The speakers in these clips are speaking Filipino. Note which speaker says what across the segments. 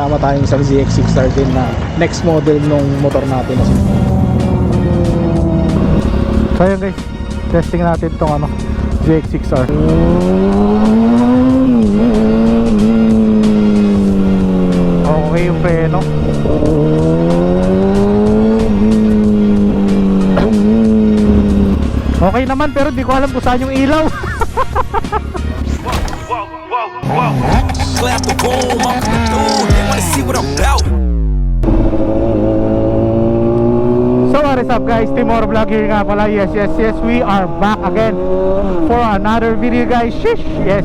Speaker 1: kasama tayong isang ZX6R din na next model nung motor natin na so yun guys, testing natin itong ano, ZX6R. Okay yung preno. Okay naman, pero di ko alam kung saan yung ilaw.
Speaker 2: Clap the boom, I'm through. They wanna see what I'm about.
Speaker 1: So what is up guys, Timor Vlog here nga pala. Yes, we are back again for another video guys. Shish! Yes,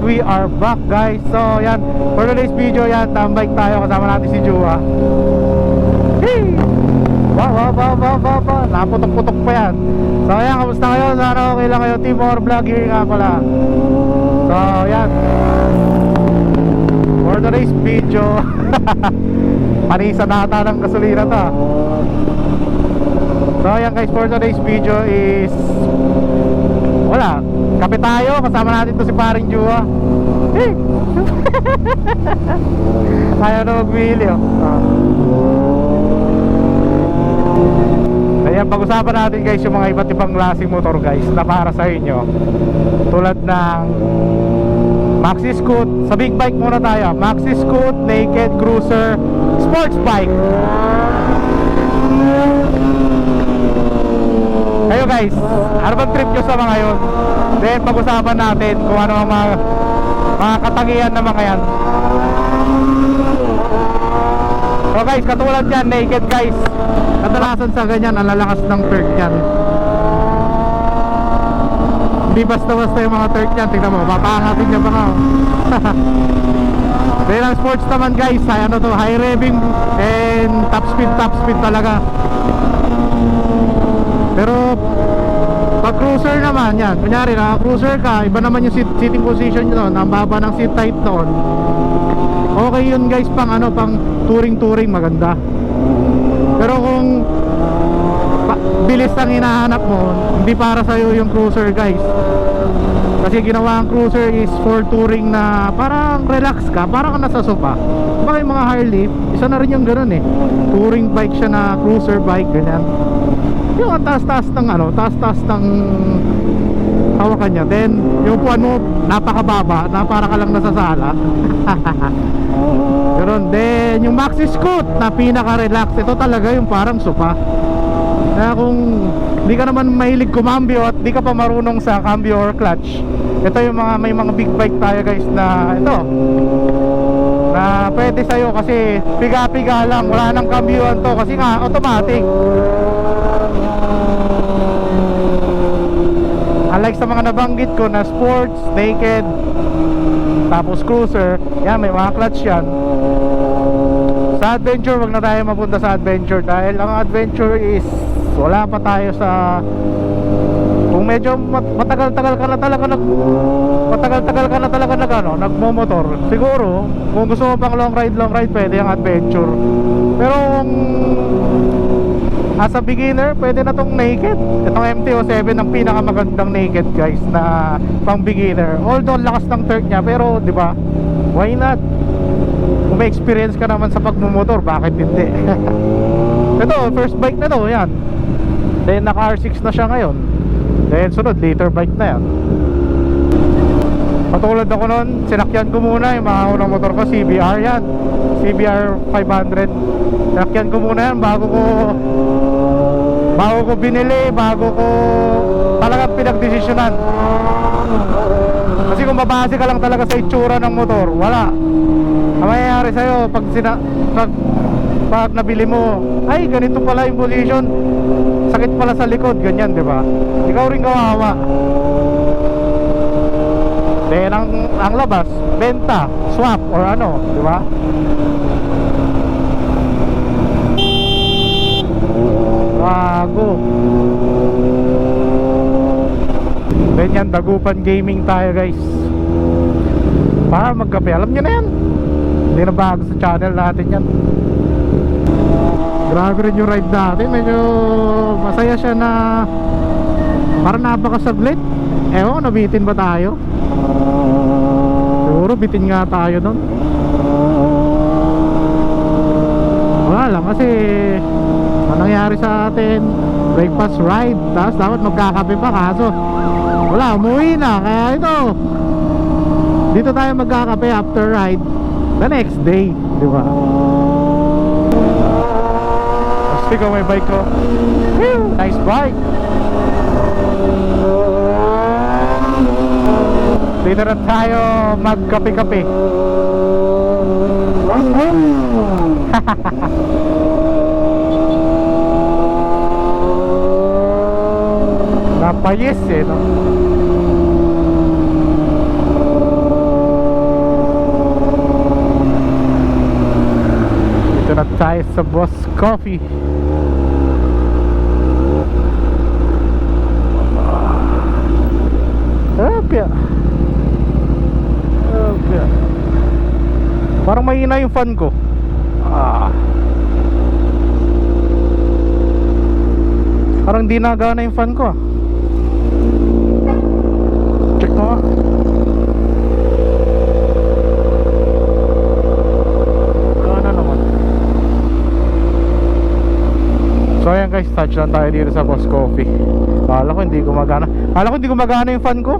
Speaker 1: we are back guys. So yan, for today's video yan, tambike tayo, kasama natin si Jua. Hey! Wow, naputok-putok pa yan. So yan, kamusta kayo? Sana okay lang kayo, Timor Vlog here nga pala. So yan, for today's video panisa na ata ng gasolina to. So yan guys, for today's video is wala, kape tayo, kasama natin to si paring Jua. Hey! Ayaw na magmili oh. Ayan, pag-usapan natin guys yung mga iba't ibang klaseng motor guys na para sa inyo, tulad ng Maxi Scoot. Sa big bike muna tayo, Maxi Scoot, Naked, Cruiser, Sports Bike. Kayo guys, ano bang trip nyo sa mga yun? Then pag-usapan natin kung ano ang mga katangian na mga yan. So guys, katulad yan, Naked guys, kadalasan sa ganyan, ang lalakas ng torque yan. Hindi basta-basta yung mga torque yan. Tingnan mo, papaangatin niya pa nga. Then ang sports naman guys, ano to, high revving and top speed talaga. Pero pag cruiser naman yan, kunyari na cruiser ka, iba naman yung sitting position nyo, ang baba ng seat height noon. Okay yun guys, pang ano, pang touring maganda. Pero kung bilis ang hinahanap mo, hindi para sa'yo yung cruiser guys. Kasi ginawa ang cruiser is for touring na parang relax ka, parang nasa sofa. Baka yung mga Harley, isa na rin yung ganun eh, touring bike siya na cruiser bike, ganyan. Yung taas-taas ng ano, taas-taas ng hawakan niya. Then yung puan mo napakababa, na para ka lang nasa sala. Ganun. Then yung Maxi Scoot na pinaka-relax, ito talaga yung parang sofa. Kaya kung di ka naman mahilig kumambyo at di ka pa marunong sa cambio or clutch, ito yung mga, may mga big bike tayo guys na ito na pwede sa'yo kasi piga-piga lang, wala nang cambioan to kasi nga automatic. Unlike sa mga nabanggit ko na sports, naked, tapos cruiser, yan may mga clutch yan. Sa adventure, wag na tayo mapunta sa adventure dahil ang adventure is wala pa tayo sa, kung medyo matagal-tagal ka na talaga nagmomotor, siguro kung gusto mo pang long ride pwede ang adventure. Pero kung as a beginner, pwede na tong naked. Itong MT-07 ang pinakamagandang naked guys na pang beginner. Although lakas ng torque niya, pero di ba, why not? Kung may experience ka naman sa pagmumotor, bakit hindi? Ito, first bike na to, yan. Then naka R6 na siya ngayon. Then sunod, later bike na yan. Patulad ako nun, sinakyan ko muna yung mga unang motor ko, CBR yan, CBR 500. Sinakyan ko muna yan bago ko binili, bago ko talagang pinagdesisyonan. Kasi kung mabase ka lang talaga sa itsura ng motor, wala. Ang mangyayari sa'yo pag nabili mo, ay ganito pala yung position, sakit pala sa likod, ganyan, di ba? Ikaw rin kawawa. Then ang labas, benta, swap or ano, di ba? Bago. Ganyan, Dagupan Gaming tayo guys. Para magkape, alam nyo na yan. Hindi na bago sa channel natin yan. Grabe rin yung ride natin. Medyo masaya siya na parang napakasaglit. Ewan, nabitin ba tayo? Siguro bitin nga tayo nun. nga lang kasi anong nangyari sa atin, breakfast ride, tapos dapat magkakape pa, kaso wala, umuwi na. Kaya ito, dito tayo magkakape after ride the next day, di ba? Speak of my bike ko. Whew, nice bike. Dito na tayo magkape-kape. Napayes eh, no? Dito na tayo sa Boss Coffee. Opya. Opya. Parang mahina yung fan ko. Parang di nagana yung fan ko. Check mo nga. Gana naman. So ayan guys, touch lang tayo dito sa Boss Coffee. Kala ko hindi gumagana yung fan ko.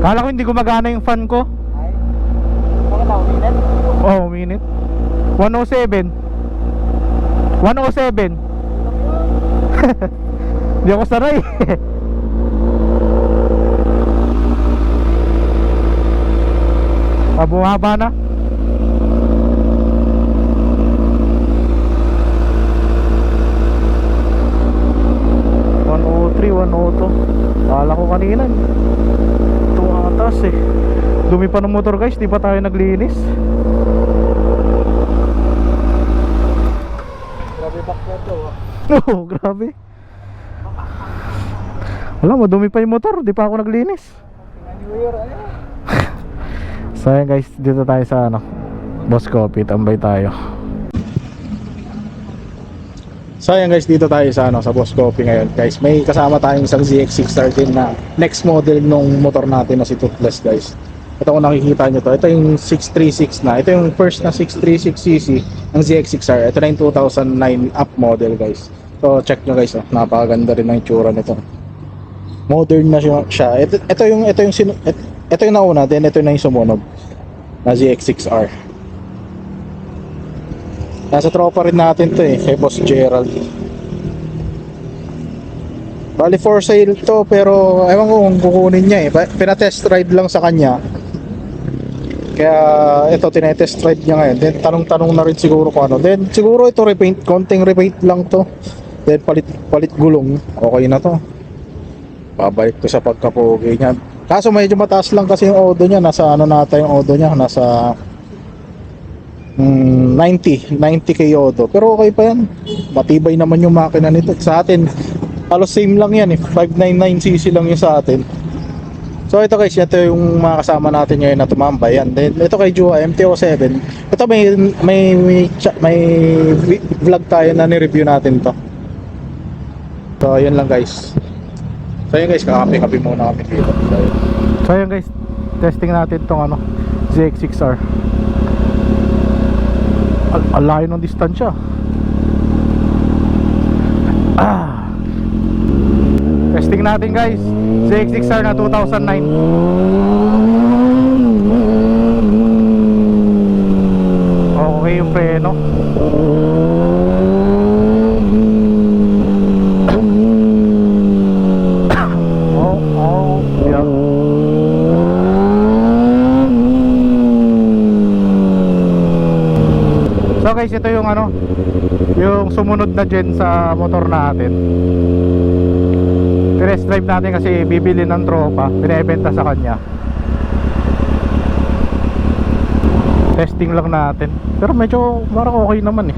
Speaker 1: Kala ko hindi gumagana yung fan ko.
Speaker 3: Ay, mga tao, minute?
Speaker 1: Oh, minute 107. 107. Hindi ako sanay. Bumaba na. Kala ko kanina tumatas eh. Dumi pa ng motor guys, di pa tayo naglinis.
Speaker 3: Grabe backward daw ah.
Speaker 1: Oo, grabe. Wala, madumi pa yung motor, di pa ako naglinis.
Speaker 3: New Year, ano?
Speaker 1: So ayan guys, dito tayo sa Boss Coffee, tambay tayo. So ayan guys, dito tayo sa sa Boss Coffee ngayon. Guys, may kasama tayong isang ZX613 na next model nung motor natin na si Toothless guys. Ito kung nakikita nyo to, ito yung 636 na. Ito yung first na 636cc ng ZX6R. Ito na yung 2009 up model guys. So check nyo guys, napakaganda rin ang itsura nito. Modern na siya. Ito yung nauna, then ito na yung sumunod na ZX6R. Nasa tropa rin natin to kay Boss Gerald. Bali for sale to, pero ewan ko kung kukunin niya pinatest ride lang sa kanya. Kaya ito, tinetest ride niya ngayon. Then tanong-tanong na rin siguro kung ano. Then siguro ito repaint, konting repaint lang to. Then palit gulong, okay na to. Babalik to sa pagkapogi niya. Kaso medyo mataas lang kasi yung odo niya. Nasa ano nata yung odo niya, nasa 90k odo. Pero okay pa yan, matibay naman yung makina nito. Sa atin halos same lang yan 599cc lang yung sa atin. So ito guys, ito yung mga kasama natin ngayon na tumambay yan. Then ito kay Jua MT-07. Ito may vlog tayo na ni-review natin to. So yun lang guys. So yun guys, kakape-kape muna kami dito. So yun guys, testing natin tong ZX6R. Ang layo ng distansya. Testing natin guys, ZX6R na 2009. Okay yung preno. Yeah. So guys, ito yung yung sumunod na gen sa motor natin. Test drive natin kasi bibili ng tropa, binebenta sa kanya. Testing lang natin, pero medyo parang okay naman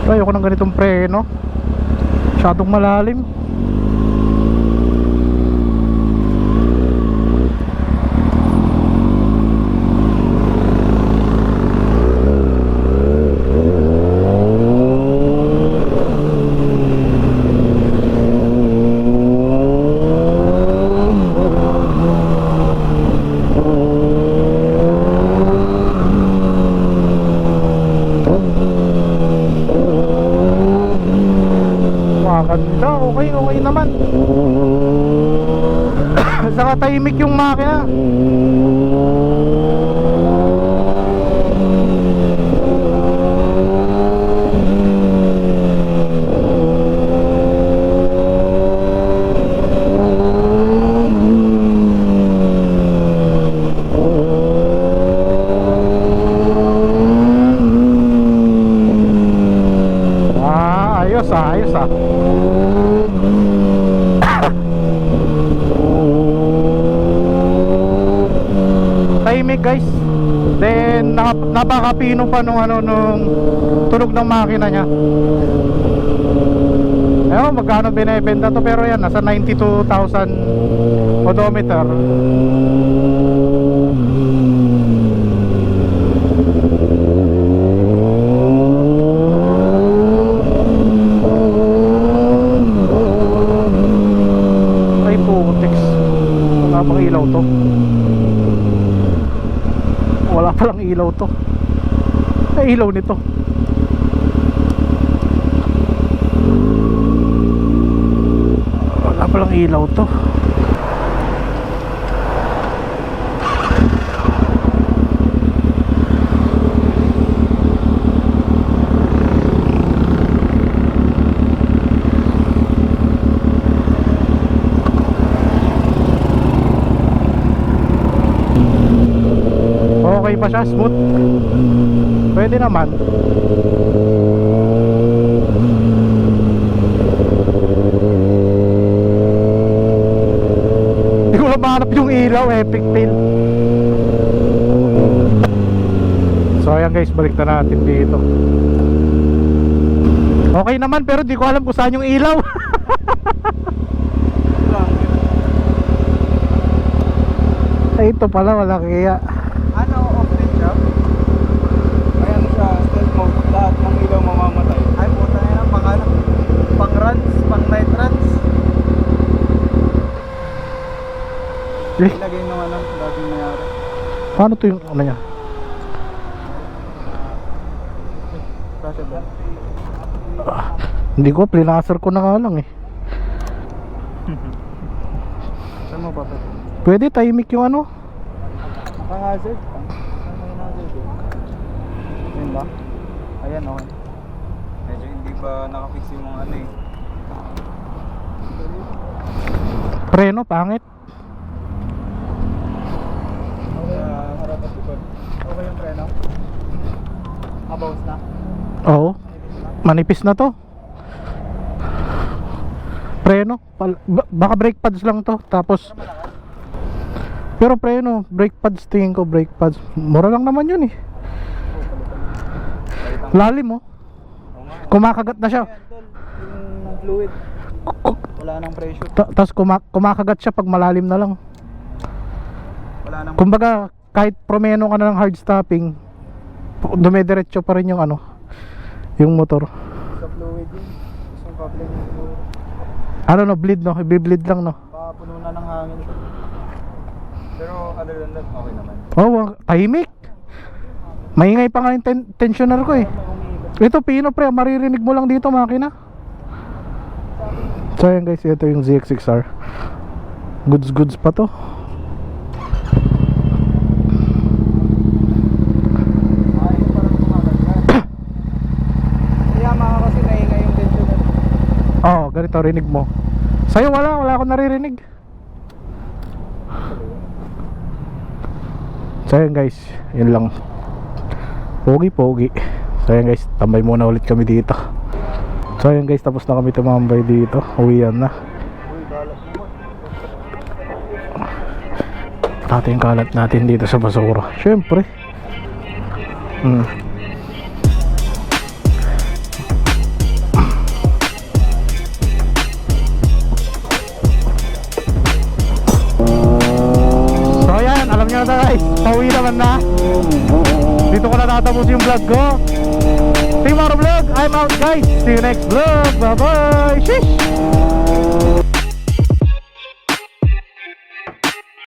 Speaker 1: ayoko ng ganitong preno, masyadong malalim. saka tahimik yung makina. Ayos ah, ayos ah. Tahimik guys. Then napakapino pa nung nung tunog ng makina niya. Ewan magkano binebenta to, pero yan nasa 92,000 odometer. Ay putex. Wala pang ilaw to. Wala palang ilaw to. Ay ilaw nito. Wala palang ilaw to. Okay pa siya, smooth. Pwede naman. Hindi ko na mahanap yung ilaw, epic fail. So ayan guys, balik na natin dito. Okay naman, pero di ko alam kung saan yung ilaw. Ay, ito pala, wala kaya.
Speaker 3: Ano, off-road siya? Ay ano siya, stealth mode. Lahat ng ilaw mamamatay. Ay puta na yan, pang runs, pang night runs. Ilagay nung dating mayari.
Speaker 1: Paano to yung ano niya?
Speaker 3: Pressure ba?
Speaker 1: Hindi ko, plinaser ko na nga lang eh.
Speaker 3: Saan mo pa?
Speaker 1: Pwede, tahimik yung ano.
Speaker 3: Naka-hazard? Ano yung hazard eh? Yun ba? Ayan, okay. Medyo hindi pa nakafix yung mga ano eh.
Speaker 1: Preno, pangit.
Speaker 3: Harap at likod. Okay yung preno? Mabawas na?
Speaker 1: Oo, manipis na to. Preno, baka brake pads lang to. Tapos pero preno, brake pads, tingin ko brake pads. Mura lang naman yun eh. Lalim oh. Kumakagat na siya.
Speaker 3: Yung fluid. Wala nang pressure.
Speaker 1: Tapos kumakagat siya pag malalim na lang.
Speaker 3: Wala nang
Speaker 1: Kumbaga kahit promeno ka na ng hard stopping, dumidiretso pa rin yung yung motor.
Speaker 3: sa fluid yun. Isang coupling yung fluid.
Speaker 1: Ano no, bleed no, i-bleed lang no.
Speaker 3: Papuno na ng hangin. Pero other than that, okay naman.
Speaker 1: Oh, tahimik. Maingay pa nga yung tensioner ko eh. Ito pino pre, maririnig mo lang dito makina. So ayan guys, ito yung ZX6R. Goods pa to.
Speaker 3: Ay, parang kumakagat. Kaya mga kasi naingay yung tensioner.
Speaker 1: Oo, ganito rinig mo. Sa'yo wala akong naririnig. So ayan guys, yun lang. Pogi. So ayan guys, tambay muna ulit kami dito. So ayan guys, tapos na kami tumambay dito. Uwian na.
Speaker 3: Uy, balat mo.
Speaker 1: Pati yung kalat natin dito sa basura. Syempre. So ayan, alam nyo na guys, pauwi naman na. Dito ko na natapos yung vlog ko. Team Maro Vlog, I'm out guys. See you next vlog. Bye bye. Shish.